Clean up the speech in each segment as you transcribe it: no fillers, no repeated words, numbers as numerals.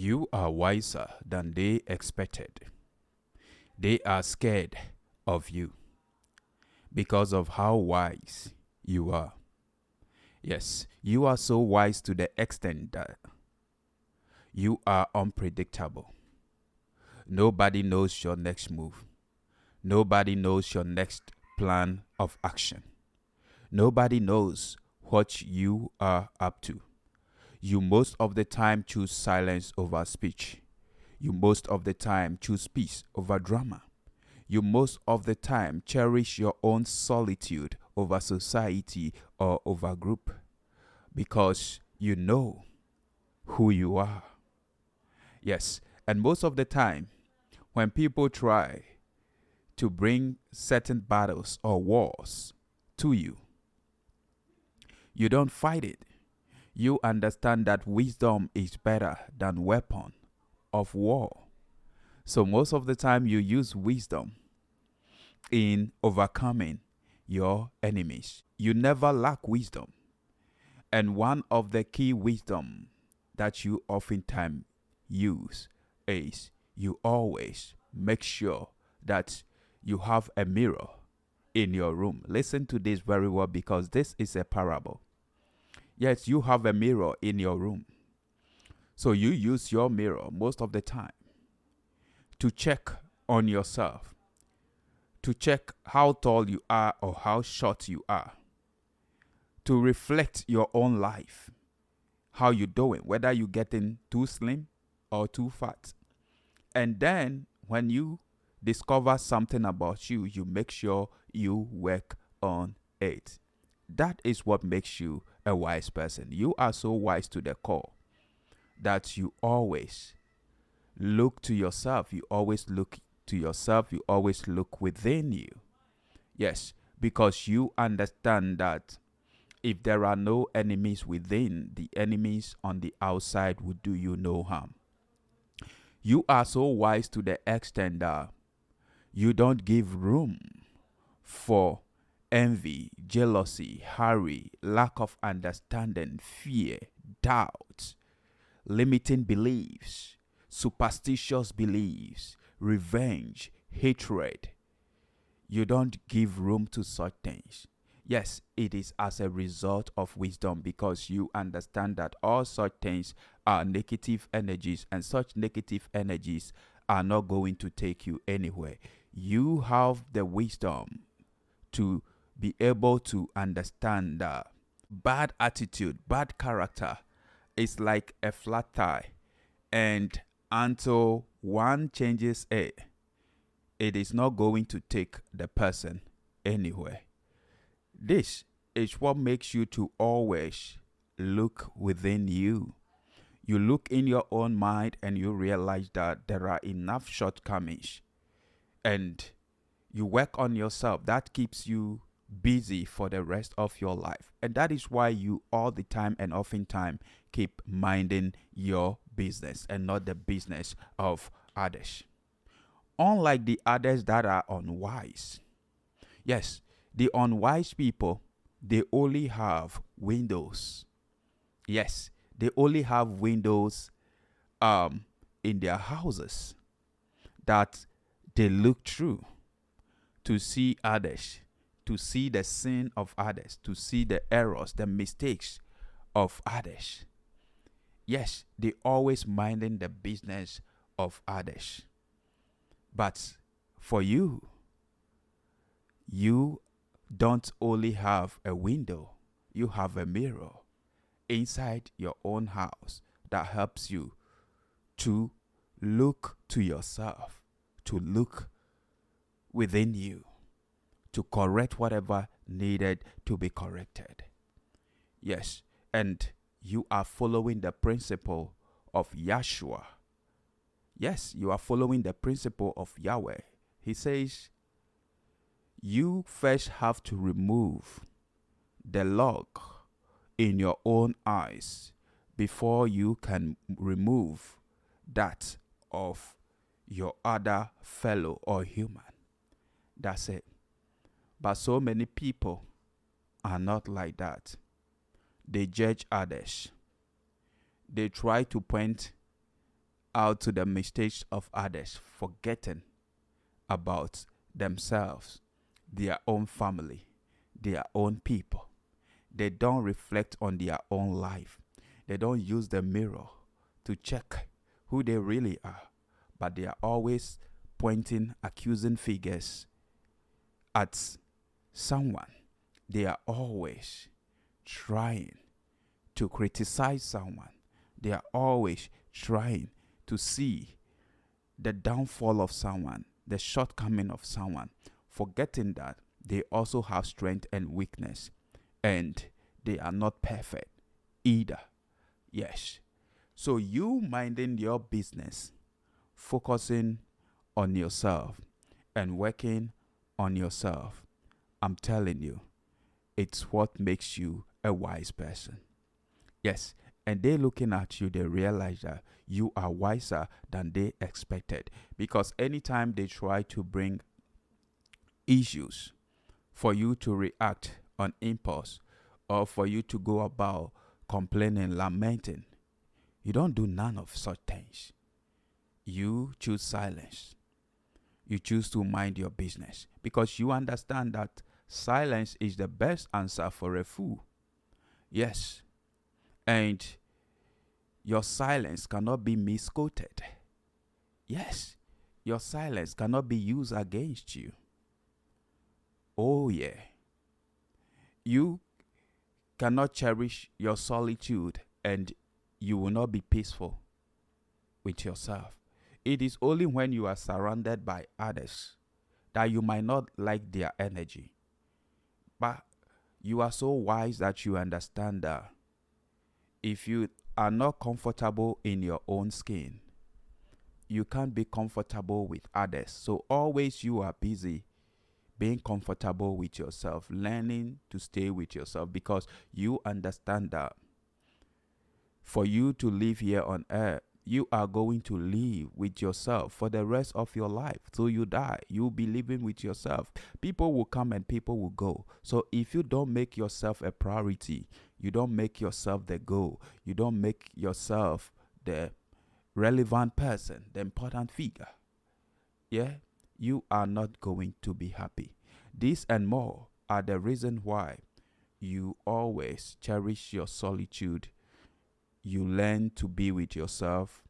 You are wiser than they expected. They are scared of you because of how wise you are. Yes, you are so wise to the extent that you are unpredictable. Nobody knows your next move. Nobody knows your next plan of action. Nobody knows what you are up to. You most of the time choose silence over speech. You most of the time choose peace over drama. You most of the time cherish your own solitude over society or over group because you know who you are. Yes, and most of the time when people try to bring certain battles or wars to you, you don't fight it. You understand that wisdom is better than weapon of war. So most of the time you use wisdom in overcoming your enemies. You never lack wisdom. And one of the key wisdom that you oftentimes use is you always make sure that you have a mirror in your room. Listen to this very well because this is a parable. Yes, you have a mirror in your room. So you use your mirror most of the time to check on yourself, to check how tall you are or how short you are, to reflect your own life, how you doing, whether you getting too slim or too fat. And then when you discover something about you, you make sure you work on it. That is what makes you a wise person. You are so wise to the core that you always look to yourself. You always look to yourself. You always look within you. Yes, because you understand that if there are no enemies within, the enemies on the outside would do you no harm. You are so wise to the extent that you don't give room for envy, jealousy, hurry, lack of understanding, fear, doubt, limiting beliefs, superstitious beliefs, revenge, hatred. You don't give room to such things. Yes, it is as a result of wisdom because you understand that all such things are negative energies and such negative energies are not going to take you anywhere. You have the wisdom to be able to understand that bad attitude, bad character is like a flat tire, and until one changes it, it is not going to take the person anywhere. This is what makes you to always look within you. You look in your own mind and you realize that there are enough shortcomings, and you work on yourself. That keeps you busy for the rest of your life. And that is why you all the time and oftentimes keep minding your business and not the business of others. Unlike the others that are unwise. Yes, the unwise people, they only have windows. Yes, they only have windows in their houses that they look through to see others, to see the sin of others, to see the errors, the mistakes of others. Yes, they always minding the business of others. But for you, you don't only have a window, you have a mirror inside your own house that helps you to look to yourself, to look within you, to correct whatever needed to be corrected. Yes, and you are following the principle of Yahshua. Yes, you are following the principle of Yahweh. He says, you first have to remove the log in your own eyes before you can remove that of your other fellow or human. That's it. But so many people are not like that. They judge others. They try to point out to the mistakes of others, forgetting about themselves, their own family, their own people. They don't reflect on their own life. They don't use the mirror to check who they really are, but they are always pointing accusing fingers at someone. They are always trying to criticize someone. They are always trying to see the downfall of someone, the shortcoming of someone, forgetting that they also have strength and weakness, and they are not perfect either. Yes. So you minding your business, focusing on yourself and working on yourself, I'm telling you, it's what makes you a wise person. Yes. And they looking at you, they realize that you are wiser than they expected. Because anytime they try to bring issues for you to react on impulse, or for you to go about complaining, lamenting, you don't do none of such things. You choose silence. You choose to mind your business because you understand that silence is the best answer for a fool. Yes. And your silence cannot be misquoted. Yes. Your silence cannot be used against you. Oh, yeah. You cannot cherish your solitude and you will not be peaceful with yourself. It is only when you are surrounded by others that you might not like their energy. But you are so wise that you understand that if you are not comfortable in your own skin, you can't be comfortable with others. So always you are busy being comfortable with yourself, learning to stay with yourself, because you understand that for you to live here on earth, you are going to live with yourself for the rest of your life till you die. You'll be living with yourself. People will come and people will go. So if you don't make yourself a priority, you don't make yourself the goal, you don't make yourself the relevant person, the important figure, yeah, you are not going to be happy. This and more are the reason why you always cherish your solitude. You learn to be with yourself.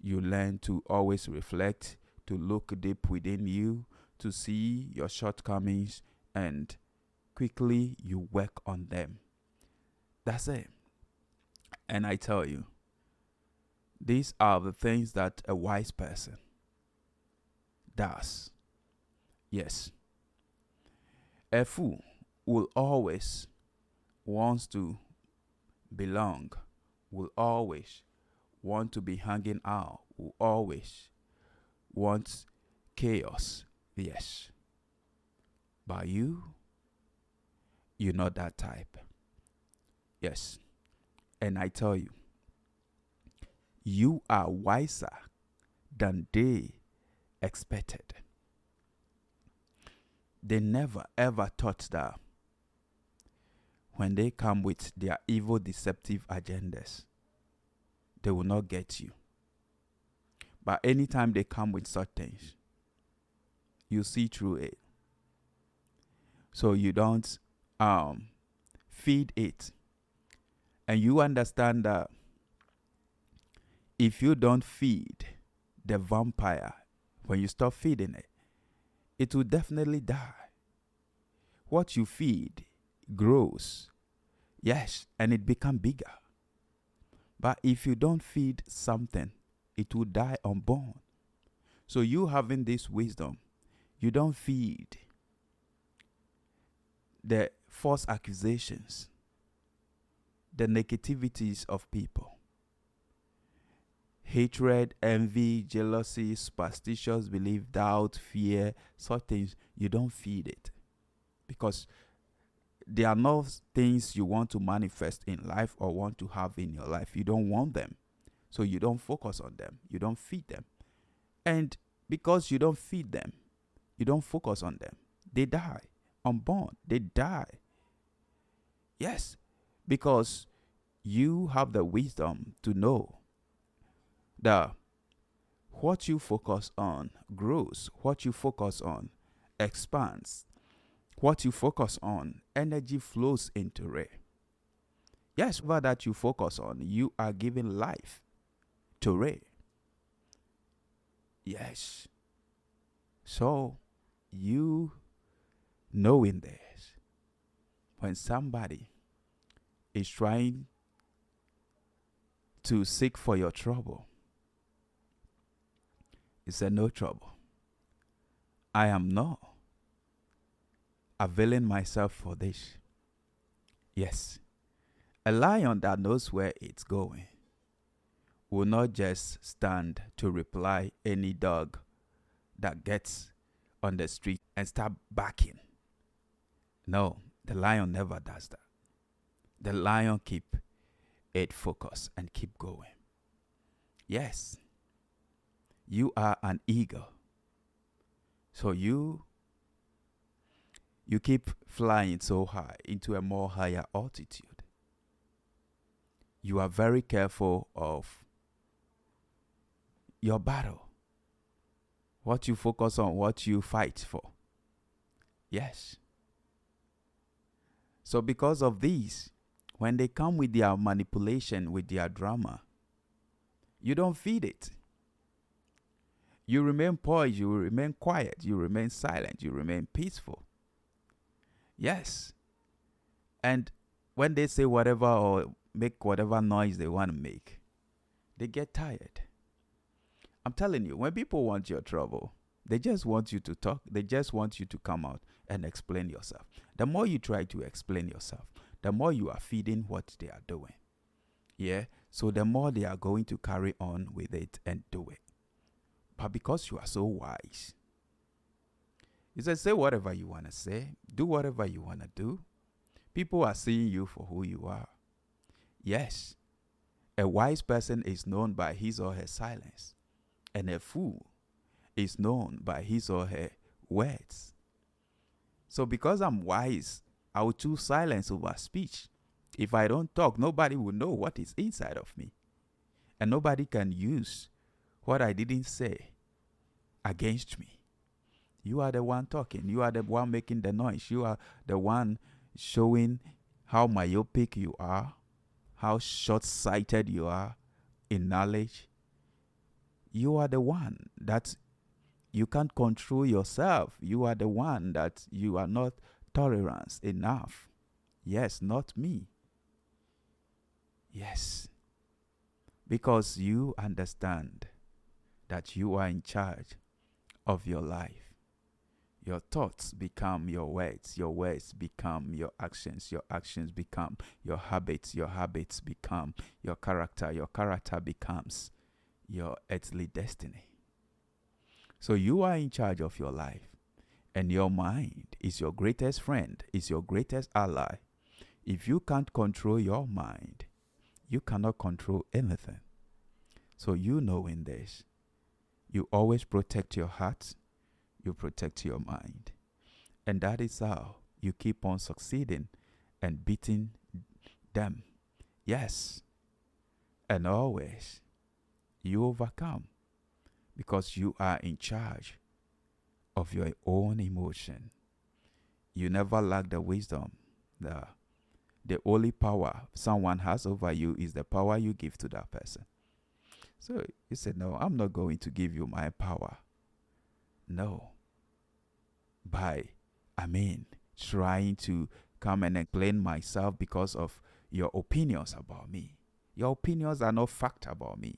You learn to always reflect, to look deep within you, to see your shortcomings, and quickly you work on them. That's it. And I tell you, these are the things that a wise person does. Yes. A fool will always wants to belong, will always want to be hanging out, will always want chaos. Yes. But you're not that type. Yes. And I tell you, you are wiser than they expected. They never ever thought that when they come with their evil, deceptive agendas, they will not get you. But anytime they come with such things, you see through it. So you don't feed it. And you understand that if you don't feed the vampire, when you stop feeding it, it will definitely die. What you feed grows. Yes, and it becomes bigger. But if you don't feed something, it will die unborn. So you having this wisdom, you don't feed the false accusations, the negativities of people. Hatred, envy, jealousy, superstitious belief, doubt, fear, such things, you don't feed it. Because they are not things you want to manifest in life or want to have in your life. You don't want them. So you don't focus on them. You don't feed them. And because you don't feed them, you don't focus on them, they die. Unborn, they die. Yes, because you have the wisdom to know that What you focus on grows. What you focus on expands. What you focus on, energy flows into it. Yes, whatever that you focus on, you are giving life to it. Yes. So, you knowing this, when somebody is trying to seek for your trouble, you say, no trouble. I am not availing myself for this. Yes. A lion that knows where it's going will not just stand to reply any dog that gets on the street and start barking. No, the lion never does that. The lion keep it focused and keep going. Yes, you are an eagle. So you keep flying so high into a more higher altitude. You are very careful of your battle. What you focus on, what you fight for. Yes. So because of these, when they come with their manipulation, with their drama, you don't feed it. You remain poised, you remain quiet, you remain silent, you remain peaceful. Yes. And when they say whatever or make whatever noise they want to make, they get tired. I'm telling you, when people want your trouble, they just want you to talk. They just want you to come out and explain yourself. The more you try to explain yourself, the more you are feeding what they are doing. Yeah? So the more they are going to carry on with it and do it. But because you are so wise, you say whatever you want to say, do whatever you want to do. People are seeing you for who you are. Yes, a wise person is known by his or her silence, and a fool is known by his or her words. So because I'm wise, I will choose silence over speech. If I don't talk, nobody will know what is inside of me. And nobody can use what I didn't say against me. You are the one talking. You are the one making the noise. You are the one showing how myopic you are, how short-sighted you are in knowledge. You are the one that you can't control yourself. You are the one that you are not tolerant enough. Yes, not me. Yes. Because you understand that you are in charge of your life. Your thoughts become your words become your actions become your habits become your character becomes your earthly destiny. So you are in charge of your life, and your mind is your greatest friend, is your greatest ally. If you can't control your mind, you cannot control anything. So you knowing this, you always protect your heart, you protect your mind. And that is how you keep on succeeding and beating them. Yes. And always you overcome because you are in charge of your own emotion. You never lack the wisdom. The only power someone has over you is the power you give to that person. So you said, no, I'm not going to give you my power. No. Trying to come and explain myself because of your opinions about me. Your opinions are not fact about me.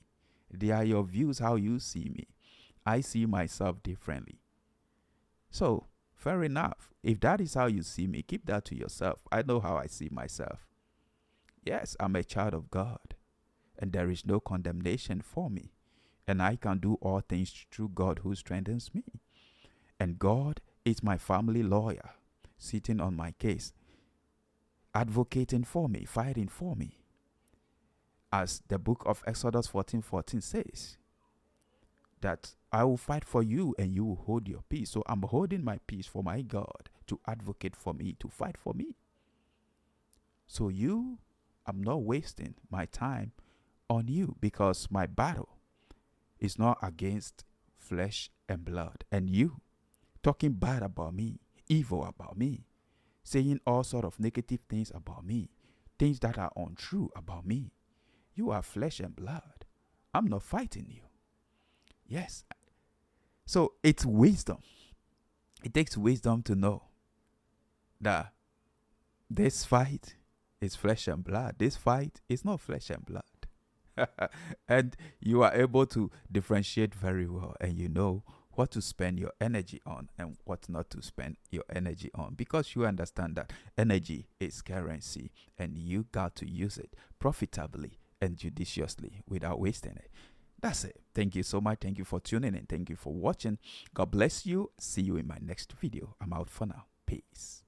They are your views, how you see me. I see myself differently. So, fair enough. If that is how you see me, keep that to yourself. I know how I see myself. Yes, I'm a child of God, and there is no condemnation for me. And I can do all things through God who strengthens me. And God is my family lawyer, sitting on my case, advocating for me, fighting for me. As the book of Exodus 14:14 says, that I will fight for you and you will hold your peace. So I'm holding my peace for my God to advocate for me, to fight for me. So I'm not wasting my time on you, because my battle It's not against flesh and blood. And you talking bad about me, evil about me, saying all sort of negative things about me, things that are untrue about me. You are flesh and blood. I'm not fighting you. Yes. So it's wisdom. It takes wisdom to know that this fight is flesh and blood. This fight is not flesh and blood. And you are able to differentiate very well, and you know what to spend your energy on and what not to spend your energy on, because you understand that energy is currency and you got to use it profitably and judiciously without wasting it. That's it. Thank you so much. Thank you for tuning in. Thank you for watching. God bless you. See you in my next video. I'm out for now. Peace.